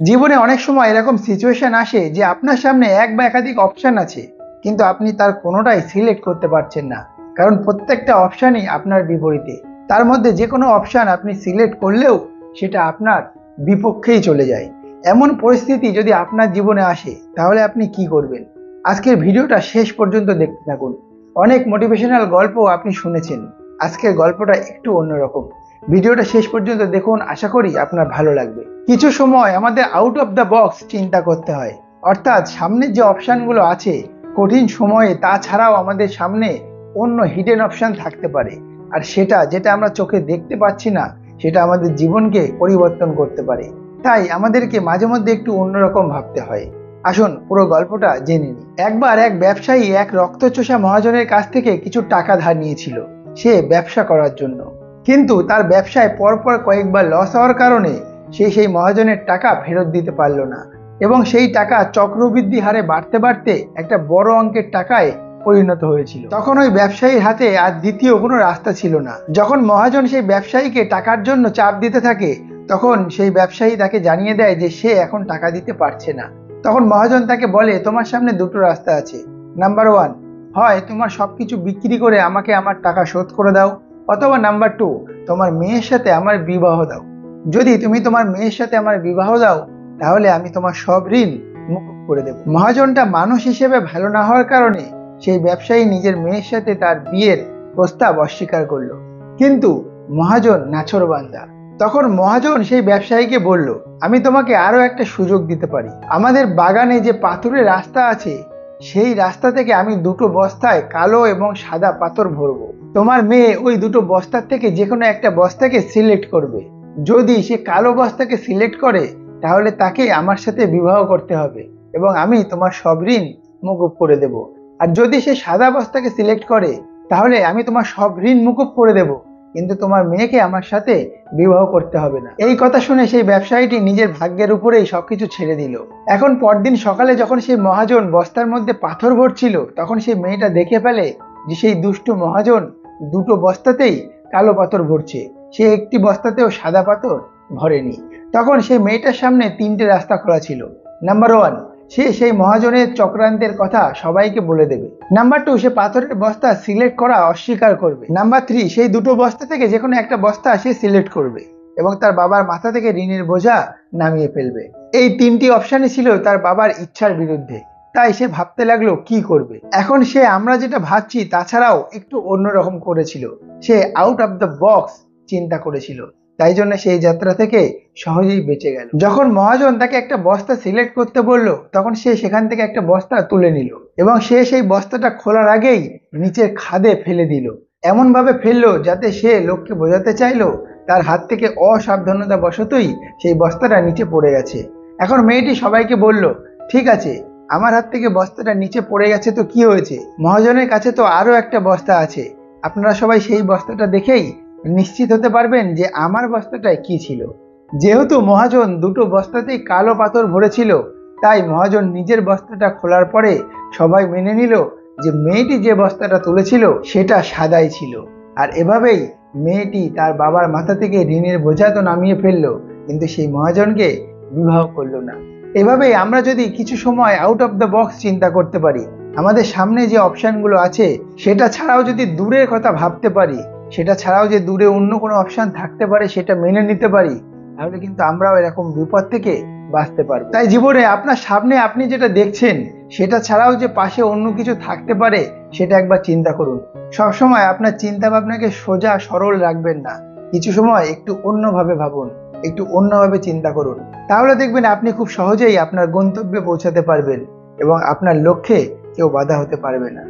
জীবনে অনেক সময় এরকম সিচুয়েশন আসে যে আপনার সামনে এক বা একাধিক অপশন আছে, কিন্তু আপনি তার কোনোটাই সিলেক্ট করতে পারছেন না, কারণ প্রত্যেকটা অপশানই আপনার বিপরীতে। তার মধ্যে যে কোনো অপশান আপনি সিলেক্ট করলেও সেটা আপনার বিপক্ষেই চলে যায়। এমন পরিস্থিতি যদি আপনার জীবনে আসে তাহলে আপনি কি করবেন? আজকের ভিডিওটা শেষ পর্যন্ত দেখতে থাকুন। অনেক মোটিভেশনাল গল্প আপনি শুনেছেন, আজকের গল্পটা একটু অন্যরকম। ভিডিওটা শেষ পর্যন্ত দেখুন, আশা করি আপনার ভালো লাগবে। কিছু সময় আমাদের আউট অফ দ্য বক্স চিন্তা করতে হয়, অর্থাৎ সামনে যে অপশানগুলো আছে কঠিন সময়ে তা ছাড়াও আমাদের সামনে অন্য হিডেন অপশান থাকতে পারে, আর সেটা যেটা আমরা চোখে দেখতে পাচ্ছি না সেটা আমাদের জীবনকে পরিবর্তন করতে পারে। তাই আমাদেরকে মাঝে মধ্যে একটু অন্যরকম ভাবতে হয়। আসুন পুরো গল্পটা জেনে নিই। একবার এক ব্যবসায়ী এক রক্তচোষা মহাজনের কাছ থেকে কিছু টাকা ধার নিয়েছিল সে ব্যবসা করার জন্য, কিন্তু তার ব্যবসায় পরপর কয়েকবার লস হওয়ার কারণে সে সেই মহাজনের টাকা ফেরত দিতে পারল না, এবং সেই টাকা চক্রবৃদ্ধি হারে বাড়তে বাড়তে একটা বড় অঙ্কের টাকায় পরিণত হয়েছিল। তখন ওই ব্যবসায়ীর হাতে আর দ্বিতীয় কোনো রাস্তা ছিল না। যখন মহাজন সেই ব্যবসায়ীকে টাকার জন্য চাপ দিতে থাকে, তখন সেই ব্যবসায়ী তাকে জানিয়ে দেয় যে সে এখন টাকা দিতে পারছে না। তখন মহাজন তাকে বলে, তোমার সামনে দুটো রাস্তা আছে। নাম্বার 1, হয় তোমার সবকিছু বিক্রি করে আমাকে আমার টাকা শোধ করে দাও, অথবা নাম্বার 2, তোমার মেয়ের সাথে আমার বিবাহ দাও। যদি তুমি তোমার মেয়ের সাথে আমার বিবাহ দাও তাহলে আমি তোমার সব ঋণ মুকুব করে দেব। মহাজনটা মানুষ হিসেবে ভালো না হওয়ার কারণে সেই ব্যবসায়ী নিজের মেয়ের সাথে তার বিয়ের প্রস্তাব অস্বীকার করলো, কিন্তু মহাজন নাছোড়বান্দা। তখন মহাজন সেই ব্যবসায়ীকে বলল, আমি তোমাকে আরো একটা সুযোগ দিতে পারি। আমাদের বাগানে যে পাথরের রাস্তা আছে সেই রাস্তা থেকে আমি দুটো বস্তায় কালো এবং সাদা পাথর ভরবো। তোমার মেয়ে ওই দুটো বস্তার থেকে যে কোনো একটা বস্তাকে সিলেক্ট করবে। যদি সে কালো বস্তাকে সিলেক্ট করে তাহলে তাকে আমার সাথে বিবাহ করতে হবে এবং আমি তোমার সব ঋণ মুকুব করে দেব। আর যদি সে সাদা বস্তাকে সিলেক্ট করে তাহলে আমি তোমার সব ঋণ মুকুব করে দেব, কিন্তু তোমার মেয়েকে আমার সাথে বিবাহ করতে হবে না। এই কথা শুনে সেই ব্যবসায়ীটি নিজের ভাগ্যের উপরেই সবকিছু ছেড়ে দিল। এখন পরদিন সকালে যখন সেই মহাজন বস্তার মধ্যে পাথর ভরছিল, তখন সেই মেয়েটা দেখে ফেলে যে সেই দুষ্ট মহাজন দুটো বস্তাতেই কালো পাথর ভরছে, সে একটি বস্তাতেও সাদা পাথর ভরেনি। তখন সেই মেয়েটার সামনে তিনটে রাস্তা খোলা ছিল। নাম্বার 1, সে সেই মহাজনের চক্রান্তের কথা সবাইকে বলে দেবে। নাম্বার 2, সে পাথরের বস্তা সিলেক্ট করা অস্বীকার করবে। নাম্বার 3, সেই দুটো বস্তা থেকে যে কোনো একটা বস্তা সে সিলেক্ট করবে এবং তার বাবার মাথা থেকে ঋণের বোঝা নামিয়ে ফেলবে। এই তিনটি অপশানই ছিল তার বাবার ইচ্ছার বিরুদ্ধে, তাই সে ভাবতে লাগলো কি করবে। এখন সে আমরা যেটা ভাবছি তাছাড়াও একটু অন্যরকম করেছিল, সে আউট অফ দ্য বক্স চিন্তা করেছিল, তাই জন্য সেই যাত্রা থেকে সহজেই বেঁচে গেল। যখন মহাজন তাকে একটা বস্তা সিলেক্ট করতে বলল, তখন সে সেখান থেকে একটা বস্তা তুলে নিল এবং সে সেই বস্তাটা খোলার আগেই নিচের খাদে ফেলে দিল। এমন ভাবে ফেললো যাতে সে লোককে বোঝাতে চাইলো তার হাত থেকে অসাবধানতা বশতই সেই বস্তাটা নিচে পড়ে গেছে। এখন মেয়েটি সবাইকে বলল, ঠিক আছে, আমার হাত থেকে বস্তাটা নিচে পড়ে গেছে তো কি হয়েছে, মহাজনের কাছে তো আরো একটা বস্তা আছে। আপনারা সবাই সেই বস্তাটা দেখেই নিশ্চিত হতে পারবেন যে আমার বস্তাটায় কি ছিল। যেহেতু মহাজন দুটো বস্তাতেই কালো পাথর ভরেছিল, তাই মহাজন নিজের বস্তাটা খোলার পরে সবাই মেনে নিল যে মেয়েটি যে বস্তাটা তুলেছিল সেটা সাদাই ছিল। আর এভাবেই মেয়েটি তার বাবার মাথা থেকে ঋণের বোঝা তো নামিয়ে ফেললো, কিন্তু সেই মহাজনকে বিবাহ করলো না। এভাবেই আমরা যদি কিছু সময় আউট অফ দ্য বক্স চিন্তা করতে পারি, আমাদের সামনে যে অপশানগুলো আছে সেটা ছাড়াও যদি দূরের কথা ভাবতে পারি, সেটা ছাড়াও যে দূরে অন্য কোনো অপশান থাকতে পারে সেটা মেনে নিতে পারি, তাহলে কিন্তু আমরাও এরকম বিপদ থেকে বাঁচতে পারবো। তাই জীবনে আপনার সামনে আপনি যেটা দেখছেন সেটা ছাড়াও যে পাশে অন্য কিছু থাকতে পারে সেটা একবার চিন্তা করুন। সবসময় আপনার চিন্তা ভাবনাকে সোজা সরল রাখবেন না, কিছু সময় একটু অন্যভাবে ভাবুন, একটু অন্যভাবে চিন্তা করুন, তাহলে দেখবেন আপনি খুব সহজেই আপনার গন্তব্যে পৌঁছাতে পারবেন এবং আপনার লক্ষ্যে কেউ বাধা হতে পারবে না।